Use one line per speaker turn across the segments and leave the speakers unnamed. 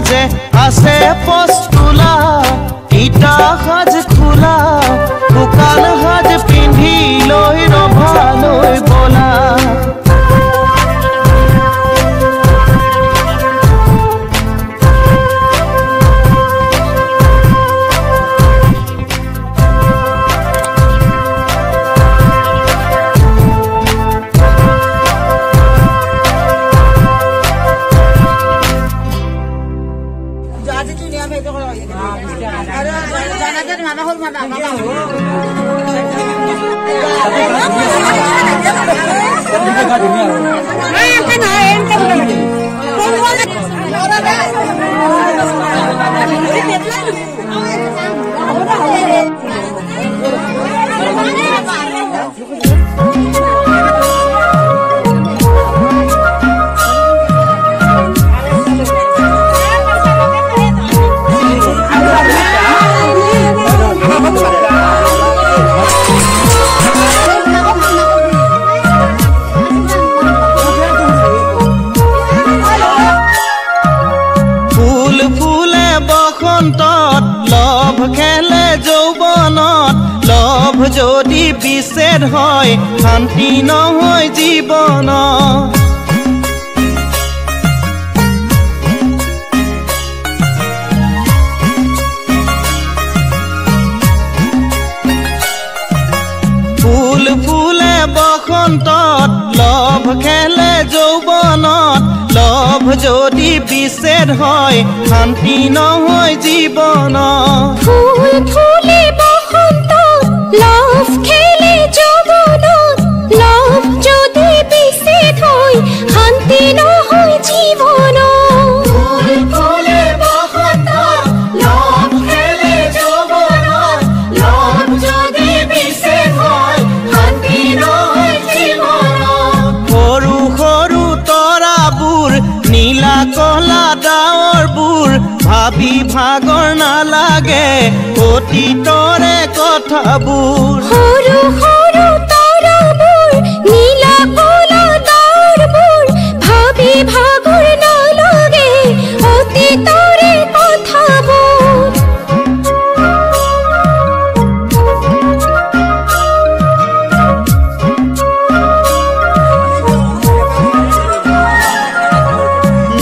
মাজে আছে পস্তুলা ইটা সাজ খোলা শুকান সাজ পিন্ধি লৈ ৰভালৈ বলা যদি বিচ্ছেদ হয় শান্তি নহয় জীবন ফুল ফুলে বসন্তত লভ খেলে যৌৱনত লভ যদি বিচ্ছেদ হয় শান্তি নহয় জীবন
ফুল ফুলে love খেলে যৌবনত love যদি বিচ্ছেদ হয় শান্তি নহয় জীবন
ফুল ফুলে বসন্তত love খেলে যৌবনত love যদি বিচ্ছেদ হয় শান্তি নহয় জীবন সৰু সৰু তৰাবোৰ নীলা কলা ডাৱৰবোৰ ভাবি ভাগৰ নালাগে অতীতৰে কথাবোৰ
সৰু সৰু তৰাবোৰ নীলা কলা ডাৱৰবোৰ ভাবি ভাগৰ নালাগে অতীতৰে কথাবোৰ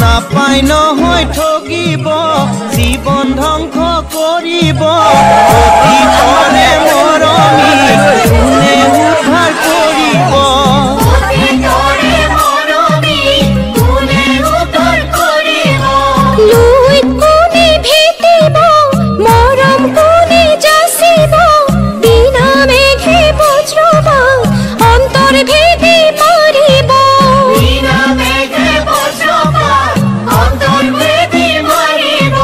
নাপাই নহয় ঠগিব জীৱন ধ্বংস কৰিব অতীতৰে মৰমী কোনে উদ্ধাৰ কৰিব অতীতৰে মৰমী কোনে উদ্ধাৰ কৰিব
লুইত কোনে ভেটিব মৰম কোনে যাচিব বিনা মেঘে বজ্ৰপাত অন্তৰ ভেদি মাৰিব
বিনা মেঘে বজ্ৰপাত অন্তৰ ভেদি মাৰিব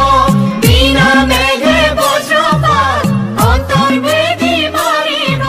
বিনা মেঘে বজ্ৰপাত অন্তৰ ভেদি মাৰিব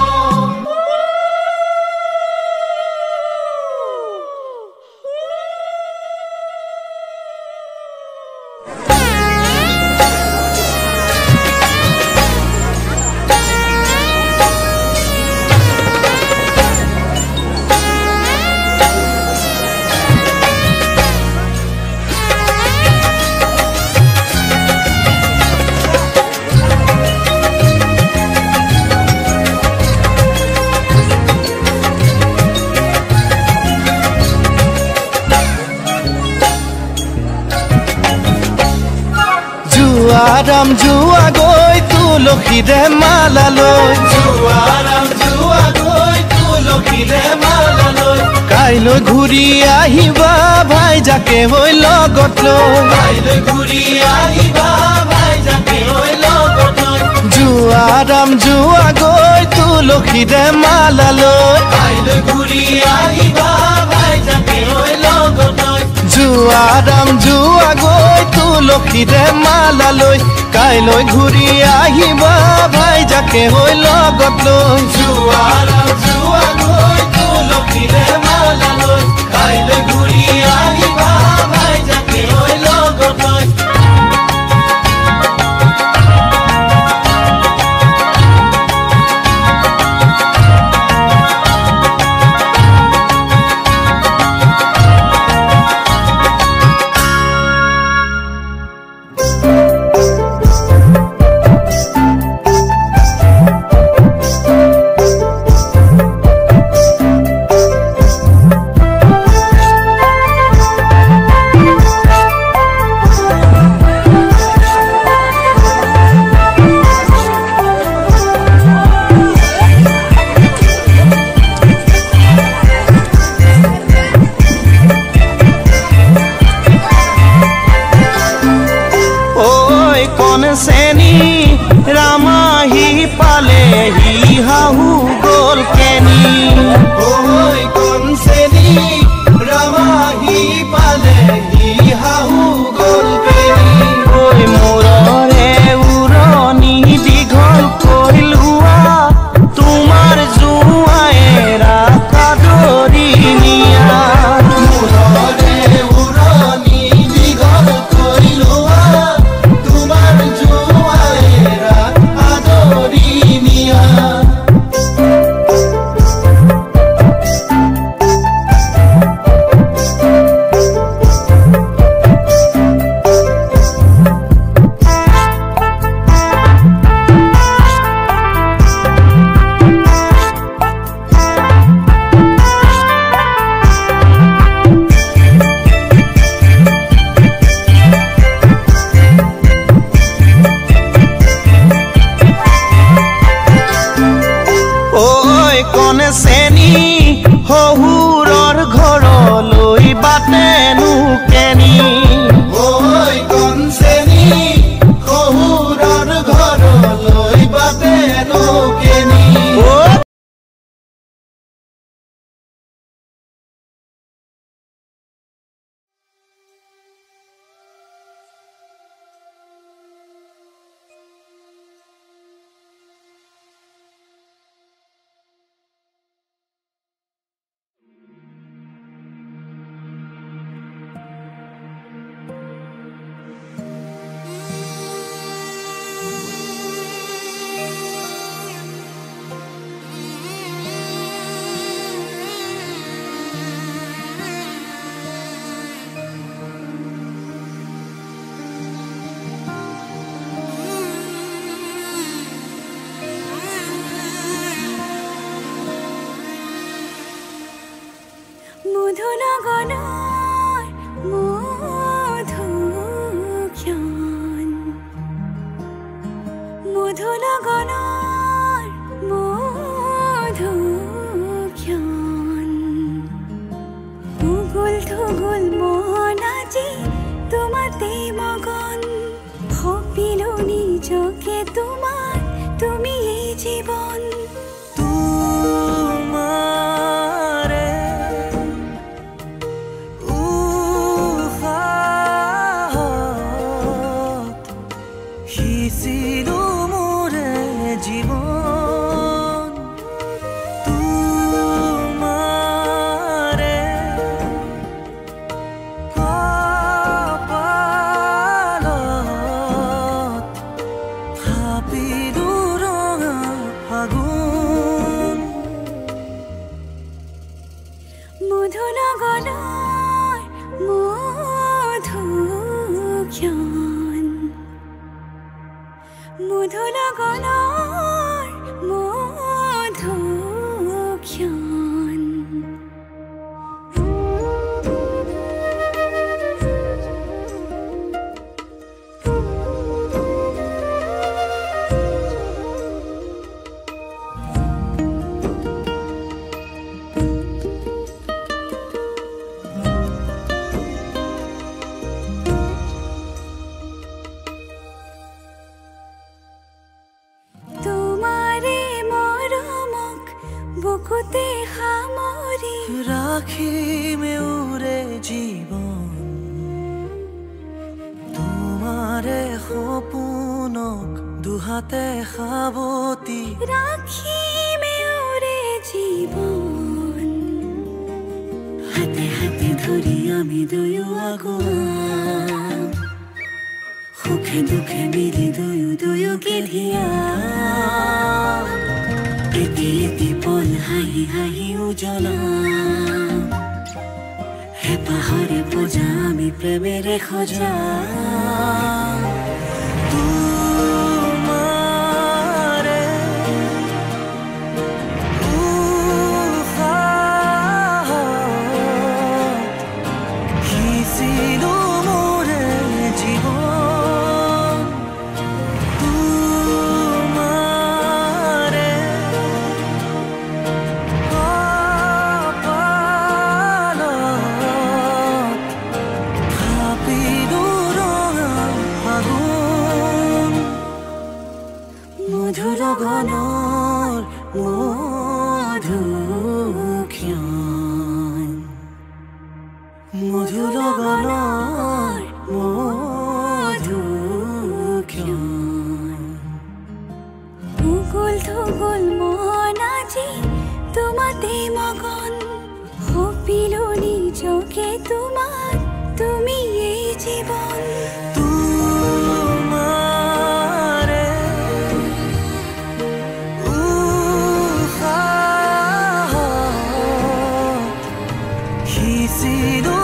জুৱাৰাম জুৱা গৈ তুলসীৰে মালা লৈ জুৱাৰাম জুৱা গৈ তুলসীৰে মালা লৈ কাইলৈ ঘূৰি আহিবা ভাইজাকে হৈ লগত লৈ কাইলৈ ঘূৰি আহিবা ভাইজাকে হৈ লগত লৈ জুৱাৰাম জুৱা গৈ তুলসীৰে মালা লৈ কাইলৈ ঘূৰি আহিবা ভাইজাকে হৈ লগত লৈ জুৱাৰাম জুৱা গৈ তুলসীৰে মালা লৈ কাইলৈ ঘূৰি আহিবা ভাইজাকে হৈ লগত লৈ জুৱাৰাম জুৱা গৈ তুলসীৰে মালা লৈ কাইলৈ ঘূৰি আহিবা ভাইজাকে হৈ লগত লৈ
মধু লগনৰ মধুক্ষণ উগুল থুগুল মন আজি তোমাতে মগন সপিলো নিজকে তোমাৰ তুমি এই জীৱন
তোমাৰে উশাহত সিঁচিলো মোৰে জীৱন তোমাৰে কপালত থাপিলো ৰঙা ফাগুন
মধু লগনৰ মধুক্ষণ মধু লগনৰ মধুক্ষণ তোমাৰে মৰমক বুকুতে সামৰি
ৰাখিমে উৰে জীৱন তোমাৰে সপোনক দুহাতে সাৱতি
ৰাখিমে উৰে জীৱন হাতে হাতে ধৰি আমি দুয়ো আগুৱাম সুখে দুখে মিলি দুয়োকে ধিয়াম এটি এটি পল হাঁহি হাঁহি উজ্বলাম হেঁপাহৰে পূজা আমি প্ৰেমেৰে সজাম
তোমাৰে উশাহত সিঁচিলো মোৰে জীৱন তোমাৰে কপালত থাপিলো ৰঙা ফাগুন
মধু লগনৰ মধুক্ষণ
মধু লগনৰ
মধুক্ষণ উগুল থুগুল মন আজি তোমাতে মগন সপিলো নিজকে তোমাৰ তুমি এই জীৱন
তোমাৰে উশাহত সিঁচিলো